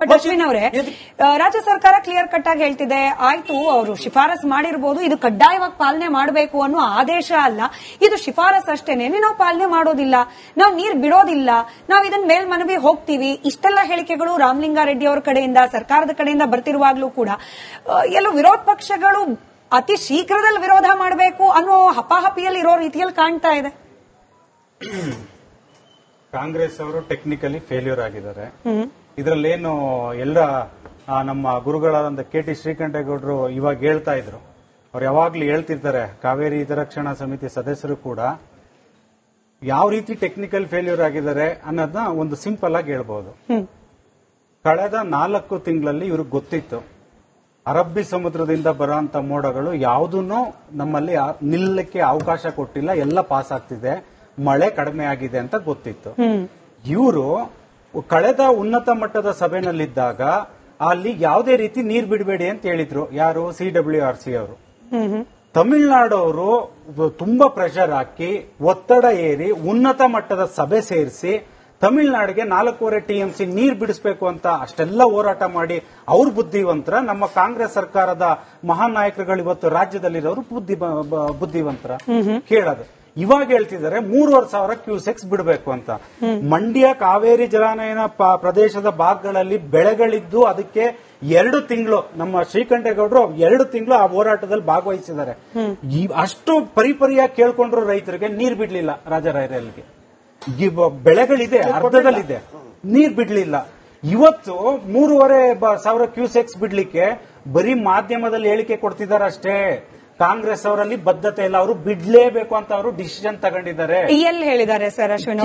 But Ashwin ಅವರೇ, ರಾಜ್ಯ ಸರ್ಕಾರ ಕ್ಲಿಯರ್ ಕಟ್ ಆಗಿ ಹೇಳ್ತಿದೆ, ಆಯ್ತು ಅವರು ಶಿಫಾರಸ್ ಮಾಡಿರಬಹುದು, ಇದು ಕಡ್ಡಾಯವಾಗಿ ಪಾಲನೆ ಮಾಡಬೇಕು ಅನ್ನೋ ಆದೇಶ ಅಲ್ಲ, ಇದು ಶಿಫಾರಸ್ ಅಷ್ಟೇನೆ, ನಾವು ಪಾಲನೆ ಮಾಡೋದಿಲ್ಲ, ನಾವು ನೀರ್ ಬಿಡೋದಿಲ್ಲ, ನಾವು ಇದನ್ನ ಮೇಲ್ಮನವಿ ಹೋಗ್ತೀವಿ. ಇಷ್ಟೆಲ್ಲ ಹೇಳಿಕೆಗಳು ರಾಮಲಿಂಗಾರೆಡ್ಡಿ ಅವರ ಕಡೆಯಿಂದ, ಸರ್ಕಾರದ ಕಡೆಯಿಂದ ಬರ್ತಿರುವಾಗ್ಲೂ ಕೂಡ ಎಲ್ಲೋ ವಿರೋಧ ಪಕ್ಷಗಳು ಅತಿ ಶೀಘ್ರದಲ್ಲಿ ವಿರೋಧ ಮಾಡಬೇಕು ಅನ್ನೋ ಹಪಾಹಪಿಯಲ್ಲಿ ಇರೋ ರೀತಿಯಲ್ಲಿ ಕಾಣ್ತಾ ಇದೆ. ಕಾಂಗ್ರೆಸ್ ಅವರು ಟೆಕ್ನಿಕಲಿ ಫೇಲ್ಯೂರ್ ಆಗಿದ್ದಾರೆ. ಇದರಲ್ಲೇನು ಎಲ್ಲ ನಮ್ಮ ಗುರುಗಳಾದಂತ KT ಶ್ರೀಕಂಠೇಗೌಡರು ಇವಾಗ ಹೇಳ್ತಾ ಇದ್ರು, ಅವ್ರು ಯಾವಾಗ್ಲೂ ಹೇಳ್ತಿರ್ತಾರೆ, ಕಾವೇರಿ ಹಿತರಕ್ಷಣಾ ಸಮಿತಿ ಸದಸ್ಯರು ಕೂಡ ಯಾವ ರೀತಿ ಟೆಕ್ನಿಕಲ್ ಫೇಲ್ಯೂರ್ ಆಗಿದ್ದಾರೆ ಅನ್ನೋದನ್ನ ಒಂದು ಸಿಂಪಲ್ ಆಗಿ ಹೇಳ್ಬಹುದು. ಕಳೆದ 4 ತಿಂಗಳಲ್ಲಿ ಇವ್ರಿಗೆ ಗೊತ್ತಿತ್ತು ಅರಬ್ಬಿ ಸಮುದ್ರದಿಂದ ಬರುವಂತ ಮೋಡಗಳು ಯಾವುದನ್ನು ನಮ್ಮಲ್ಲಿ ನಿಲ್ಲಕ್ಕೆ ಅವಕಾಶ ಕೊಟ್ಟಿಲ್ಲ, ಎಲ್ಲ ಪಾಸ್ ಆಗ್ತಿದೆ, ಮಳೆ ಕಡಿಮೆ ಆಗಿದೆ ಅಂತ ಗೊತ್ತಿತ್ತು. ಇವರು ಕಳೆದ ಉನ್ನತ ಮಟ್ಟದ ಸಭೆನಲ್ಲಿದ್ದಾಗ ಅಲ್ಲಿ ಯಾವುದೇ ರೀತಿ ನೀರ್ ಬಿಡಬೇಡಿ ಅಂತ ಹೇಳಿದ್ರು. ಯಾರು? CWRC ಅವರು. ತಮಿಳುನಾಡು ಅವರು ತುಂಬಾ ಪ್ರೆಷರ್ ಹಾಕಿ ಒತ್ತಡ ಏರಿ ಉನ್ನತ ಮಟ್ಟದ ಸಭೆ ಸೇರಿಸಿ ತಮಿಳುನಾಡಿಗೆ 4.5 TMC ನೀರ್ ಬಿಡಿಸಬೇಕು ಅಂತ ಅಷ್ಟೆಲ್ಲ ಹೋರಾಟ ಮಾಡಿ ಅವ್ರ ಬುದ್ಧಿವಂತರ. ನಮ್ಮ ಕಾಂಗ್ರೆಸ್ ಸರ್ಕಾರದ ಮಹಾನ್ ನಾಯಕರುಗಳು ಇವತ್ತು ರಾಜ್ಯದಲ್ಲಿರೋರು ಬುದ್ಧಿವಂತರ. ಕೇಳೋದು ಇವಾಗ ಹೇಳ್ತಿದ್ದಾರೆ 3,500 ಕ್ಯೂಸೆಕ್ಸ್ ಬಿಡಬೇಕು ಅಂತ. ಮಂಡ್ಯ ಕಾವೇರಿ ಜಲಾನಯನ ಪ್ರದೇಶದ ಭಾಗಗಳಲ್ಲಿ ಬೆಳೆಗಳಿದ್ದು ಅದಕ್ಕೆ 2 ತಿಂಗಳು ನಮ್ಮ ಶ್ರೀಕಂಠೇಗೌಡರು 2 ತಿಂಗಳು ಆ ಹೋರಾಟದಲ್ಲಿ ಭಾಗವಹಿಸಿದ್ದಾರೆ. ಅಷ್ಟು ಪರಿಪರಿಯಾಗಿ ಕೇಳ್ಕೊಂಡ್ರು ರೈತರಿಗೆ ನೀರ್ ಬಿಡ್ಲಿಲ್ಲ. ರಾಜರಾಯರಲ್ಲಿಗೆ ಬೆಳೆಗಳಿದೆ, ಅರ್ಧದಲ್ಲಿದೆ, ನೀರ್ ಬಿಡ್ಲಿಲ್ಲ. ಇವತ್ತು 3,500 ಕ್ಯೂಸೆಕ್ಸ್ ಬಿಡ್ಲಿಕ್ಕೆ ಬರೀ ಮಾಧ್ಯಮದಲ್ಲಿ ಹೇಳಿಕೆ ಕೊಡ್ತಿದ್ದಾರೆ ಅಷ್ಟೇ. ಕಾಂಗ್ರೆಸ್ ಅವರಲ್ಲಿ ಬದ್ಧತೆ ಇಲ್ಲ, ಅವರು ಬಿಡ್ಲೇಬೇಕು ಅಂತ ಅವರು ಡಿಸಿಷನ್ ತಗೊಂಡಿದ್ದಾರೆ. ಎಲ್ಲಿ ಹೇಳಿದ್ದಾರೆ ಸರ್ ಅಶ್ವಿನ್?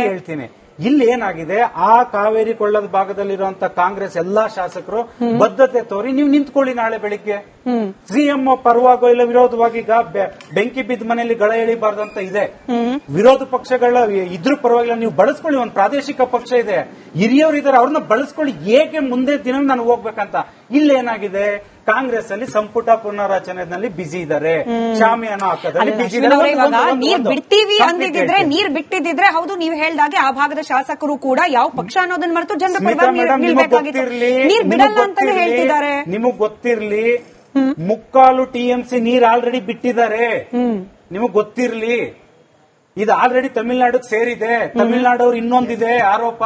ಹೇಳ್ತೀನಿ. ಇಲ್ಲಿ ಏನಾಗಿದೆ, ಆ ಕಾವೇರಿ ಕೊಳ್ಳದ ಭಾಗದಲ್ಲಿರುವಂತ ಕಾಂಗ್ರೆಸ್ ಎಲ್ಲಾ ಶಾಸಕರು ಬದ್ಧತೆ ತೋರಿ ನೀವು ನಿಂತ್ಕೊಳ್ಳಿ. ನಾಳೆ ಬೆಳಿಗ್ಗೆ ಸಿಎಂ ಪರವಾಗೋ ಇಲ್ಲ ವಿರೋಧವಾಗಿ, ಈಗ ಬೆಂಕಿ ಬಿದ್ದ ಮನೆಯಲ್ಲಿ ಗಳ ಎಳಿಬಾರ್ದು ಅಂತ ಇದೆ. ವಿರೋಧ ಪಕ್ಷಗಳ ಇದ್ರ ಪರವಾಗಿಲ್ಲ, ನೀವು ಬಳಸ್ಕೊಳ್ಳಿ. ಒಂದು ಪ್ರಾದೇಶಿಕ ಪಕ್ಷ ಇದೆ, ಹಿರಿಯವರು ಇದ್ದಾರೆ, ಅವ್ರನ್ನ ಬಳಸ್ಕೊಳ್ಳಿ. ಏಕೆ ಮುಂದೆ ದಿನ ನಾನು ಹೋಗ್ಬೇಕಂತ. ಇಲ್ಲೇನಾಗಿದೆ, ಕಾಂಗ್ರೆಸ್ ಅಲ್ಲಿ ಸಂಪುಟ ಪುನರಾಚನೆಯಲ್ಲಿ ಬಿಸಿ ಇದ್ದಾರೆ, ಶಾಮಿಯಾನ ಹಾಕೋದ್ರಲ್ಲಿ ಬಿಸಿ ಇದ್ದಾರೆ. ನೀರ್ ಬಿಡ್ತೀವಿ ಅಂದಿದ್ರೆ, ನೀರ್ ಬಿಟ್ಟಿದ್ರೆ ಹೌದು ನೀವು ಹೇಳ್ದಾಗೆ ಆ ಭಾಗದ ಶಾಸಕರು ಕೂಡ ಯಾವ ಪಕ್ಷ ಅನ್ನೋದನ್ನ ಮರೆತು ಜನರ ಪರವಾಗಿ ನಿಲ್ಬೇಕಾಗಿತ್ತು. ನೀರ್ ಬಿಡಲ್ಲ ಅಂತಾನೆ ಹೇಳ್ತಿದ್ದಾರೆ. ನಿಮಗ್ ಗೊತ್ತಿರ್ಲಿ, 3/4 TMC ನೀರ್ ಆಲ್ರೆಡಿ ಬಿಟ್ಟಿದ್ದಾರೆ. ನಿಮಗ್ ಗೊತ್ತಿರ್ಲಿ, ಇದು ಆಲ್ರೆಡಿ ತಮಿಳುನಾಡಿಗೆ ಸೇರಿದೆ. ತಮಿಳುನಾಡವ್ರು ಇನ್ನೊಂದಿದೆ ಆರೋಪ,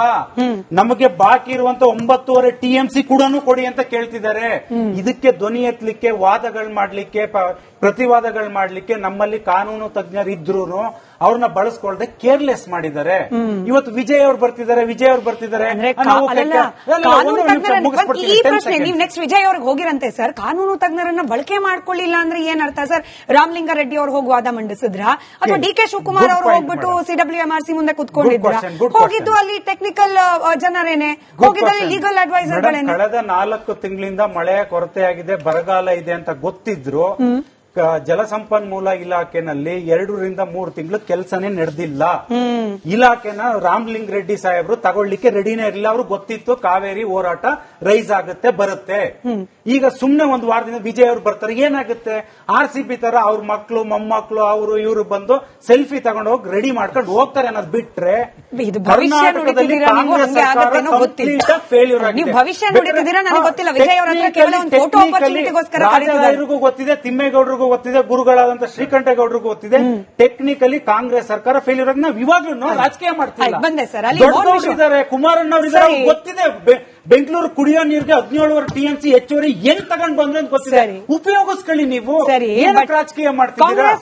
ನಮಗೆ ಬಾಕಿ ಇರುವಂತ 9.5 TMC ಕೂಡ ಕೊಡಿ ಅಂತ ಕೇಳ್ತಿದ್ದಾರೆ. ಇದಕ್ಕೆ ಧ್ವನಿ ಎತ್ತಲಿಕ್ಕೆ, ವಾದಗಳು ಮಾಡ್ಲಿಕ್ಕೆ, ಪ್ರತಿವಾದಗಳು ಮಾಡ್ಲಿಕ್ಕೆ ನಮ್ಮಲ್ಲಿ ಕಾನೂನು ತಜ್ಞರಿದ್ರು ಅವ್ರನ್ನ ಬಳಸ್ಕೊಳ್ದೆ ಕೇರ್ಲೆಸ್ ಮಾಡಿದ್ದಾರೆ. ಇವತ್ತು ವಿಜಯ್ ಅವ್ರು ಬರ್ತಿದ್ದಾರೆ. ಈ ಪ್ರಶ್ನೆ ನೀವು ನೆಕ್ಸ್ಟ್ ವಿಜಯ್ ಅವ್ರಿಗೆ ಹೋಗಿರಂತೆ ಸರ್. ಕಾನೂನು ತಜ್ಞರನ್ನ ಬಳಕೆ ಮಾಡ್ಕೊಳ್ಳಿಲ್ಲ ಅಂದ್ರೆ ಏನ್ ಅರ್ಥ ಸರ್? ರಾಮಲಿಂಗಾರೆಡ್ಡಿ ಅವ್ರು ಹೋಗಿ ವಾದ ಮಂಡಿಸಿದ್ರ, ಅಥವಾ DK ಶಿವಕುಮಾರ್ ಅವರು ಹೋಗ್ಬಿಟ್ಟು CWMRC ಮುಂದೆ ಕುತ್ಕೊಂಡಿದ್ರ? ಹೋಗಿದ್ದು ಅಲ್ಲಿ ಟೆಕ್ನಿಕಲ್ ಜನರೇನೆ, ಹೋಗಿದ್ದಲ್ಲಿ ಲೀಗಲ್ ಅಡ್ವೈಸರ್ಗಳೇನೆ. ಕಳೆದ 4 ತಿಂಗಳಿಂದ ಮಳೆಯ ಕೊರತೆ ಆಗಿದೆ, ಬರಗಾಲ ಇದೆ ಅಂತ ಗೊತ್ತಿದ್ರು ಜಲಸಂಪನ್ಮೂಲ ಇಲಾಖೆನಲ್ಲಿ 2 ರಿಂದ 3 ತಿಂಗಳು ಕೆಲಸನೇ ನಡೆದಿಲ್ಲ. ಇಲಾಖೆನ ರಾಮಲಿಂಗ ರೆಡ್ಡಿ ಸಾಹೇಬ್ರು ತಗೊಳ್ಳಿಕ್ಕೆ ರೆಡಿನೇ ಇರಲಿಲ್ಲ. ಅವ್ರು ಗೊತ್ತಿತ್ತು ಕಾವೇರಿ ಹೋರಾಟ ರೈಸ್ ಆಗುತ್ತೆ, ಬರುತ್ತೆ. ಈಗ ಸುಮ್ನೆ ಒಂದು ವಾರದಿಂದ ವಿಜಯ್ ಅವರು ಬರ್ತಾರೆ, ಏನಾಗುತ್ತೆ? RCB ತರ ಅವ್ರ ಮಕ್ಕಳು ಮೊಮ್ಮಕ್ಕಳು ಅವರು ಇವರು ಬಂದು ಸೆಲ್ಫಿ ತಗೊಂಡು ಹೋಗಿ ರೆಡಿ ಮಾಡ್ಕೊಂಡು ಹೋಗ್ತಾರೆ ಅನ್ನೋದು ಬಿಟ್ರೆ, ಕರ್ನಾಟಕದಲ್ಲಿ ಕಾಂಗ್ರೆಸ್ ಸರ್ಕಾರ ಫೇಲ್ಯೂರ್ ಆಗಿದೆ. ಭವಿಷ್ಯ ನೋಡುತ್ತಿದ್ದೀರಾ? ನನಗೆ ಗೊತ್ತಿಲ್ಲ. ವಿಜಯ್ ಅವರ ಹತ್ರ ಕೇವಲ ಒಂದು ಫೋಟೋ ಆಪರ್ಚುನಿಟಿಗೋಸ್ಕರ ರಾಜರಾಯರಿಗೂ ಗೊತ್ತಿದೆ, ತಿಮ್ಮೇಗೌಡರಿಗೂ ಗೊತ್ತಿದೆ, ಗುರುಗಳಾದಂತ ಶ್ರೀಕಂಠೇಗೌಡರಿಗೂ ಗೊತ್ತಿದೆ. ಟೆಕ್ನಿಕಲಿ ಕಾಂಗ್ರೆಸ್ ಸರ್ಕಾರ ಫೇಲ್ಯೂರ್ ಆಗಿ ನಾವು ಇವಾಗ್ಲೂ ರಾಜಕೀಯ ಮಾಡ್ತೀವಿ. ಬಂದೆ ಸರ್, ದೊಡ್ಡವರಿದ್ದಾರೆ, ಕುಮಾರಣ್ಣ ಅವರಿದ್ದಾರೆ, ಗೊತ್ತಿದೆ. ಬೆಂಗಳೂರು ಕುಡಿಯೋ ನೀರಿಗೆ 17.5 TMC ಹೆಚ್ಚುವರಿ ಹೆಂಗ್ ತಗೊಂಡ್ ಬಂದ್ರೆ ಅಂತ ಗೊತ್ತಿದೆ. ಉಪಯೋಗಿಸ್ಕೊಳ್ಳಿ. ನೀವು ರಾಜಕೀಯ ಮಾಡ್ತೀರಾ?